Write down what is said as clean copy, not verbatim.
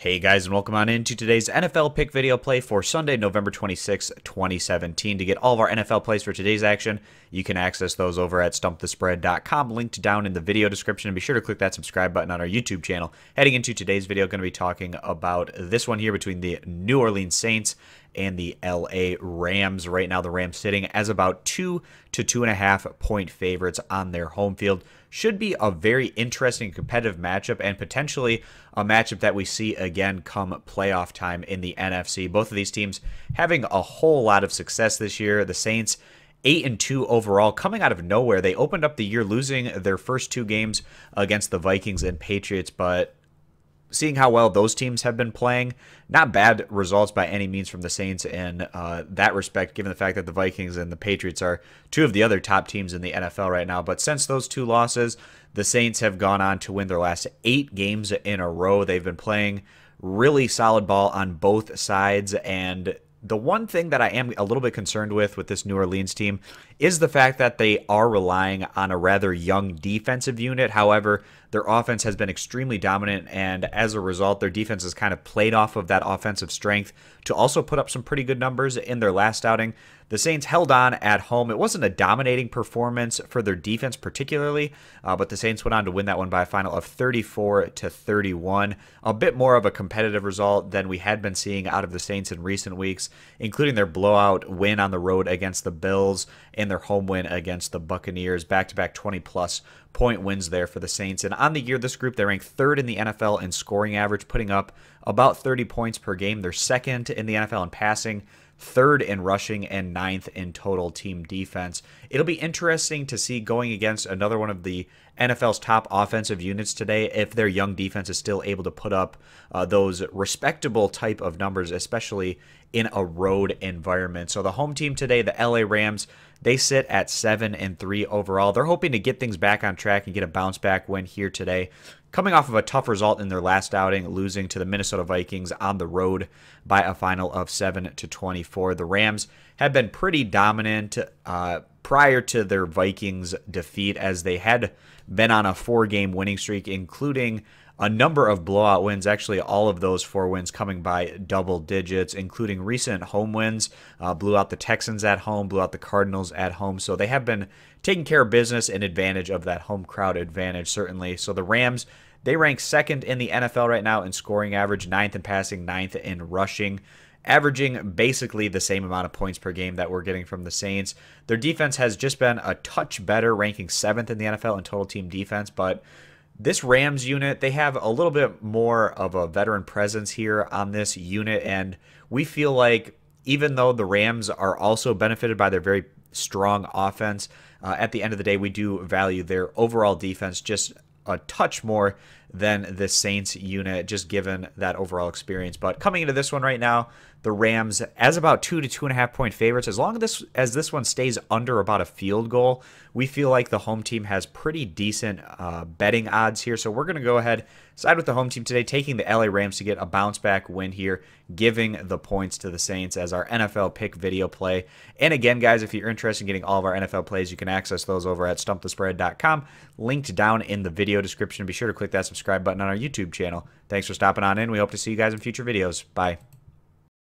Hey guys, and welcome on into today's NFL pick video play for Sunday, November 26, 2017. To get all of our NFL plays for today's action, you can access those over at stumpthespread.com, linked down in the video description. And be sure to click that subscribe button on our YouTube channel. Heading into today's video, going to be talking about this one here between the New Orleans Saints and the LA Rams. Right now, the Rams sitting as about 2 to 2.5 point favorites on their home field. Should be a very interesting competitive matchup and potentially a matchup that we see again come playoff time in the NFC. Both of these teams having a whole lot of success this year. The Saints 8-2 overall, coming out of nowhere. They opened up the year losing their first two games against the Vikings and Patriots, but seeing how well those teams have been playing, not bad results by any means from the Saints in that respect, given the fact that the Vikings and the Patriots are two of the other top teams in the NFL right now. But since those two losses, the Saints have gone on to win their last 8 games in a row. They've been playing really solid ball on both sides, and the one thing that I am a little bit concerned with this New Orleans team is the fact that they are relying on a rather young defensive unit. However, their offense has been extremely dominant, and as a result, their defense has kind of played off of that offensive strength to also put up some pretty good numbers in their last outing. The Saints held on at home. It wasn't a dominating performance for their defense particularly, but the Saints went on to win that one by a final of 34-31. A bit more of a competitive result than we had been seeing out of the Saints in recent weeks, including their blowout win on the road against the Bills and their home win against the Buccaneers. Back-to-back 20-plus point wins there for the Saints. And on the year, this group, they ranked 3rd in the NFL in scoring average, putting up about 30 points per game. They're 2nd in the NFL in passing, 3rd in rushing, and 9th in total team defense. It'll be interesting to see going against another one of the NFL's top offensive units today if their young defense is still able to put up those respectable type of numbers, especially in a road environment. So the home team today, the LA Rams, they sit at 7-3 overall. They're hoping to get things back on track and get a bounce back win here today, coming off of a tough result in their last outing, losing to the Minnesota Vikings on the road by a final of 7-24. The Rams have been pretty dominant prior to their Vikings defeat, as they had been on a 4-game winning streak, including a number of blowout wins, actually all of those 4 wins coming by double digits, including recent home wins. Blew out the Texans at home, blew out the Cardinals at home. So they have been taking care of business and advantage of that home crowd advantage, certainly. So the Rams, they rank 2nd in the NFL right now in scoring average, 9th in passing, 9th in rushing, averaging basically the same amount of points per game that we're getting from the Saints. Their defense has just been a touch better, ranking 7th in the NFL in total team defense, but this Rams unit, they have a little bit more of a veteran presence here on this unit, and we feel like even though the Rams are also benefited by their very strong offense, at the end of the day, we do value their overall defense just a touch more than the Saints unit, just given that overall experience. But coming into this one right now, the Rams as about 2 to 2.5 point favorites. As long as this one stays under about a field goal, we feel like the home team has pretty decent betting odds here. So we're going to go ahead, side with the home team today, taking the LA Rams to get a bounce back win here, giving the points to the Saints as our NFL pick video play. And again, guys, if you're interested in getting all of our NFL plays, you can access those over at stumpthespread.com, linked down in the video description. Be sure to click that subscribe button on our YouTube channel. Thanks for stopping on in. We hope to see you guys in future videos. Bye.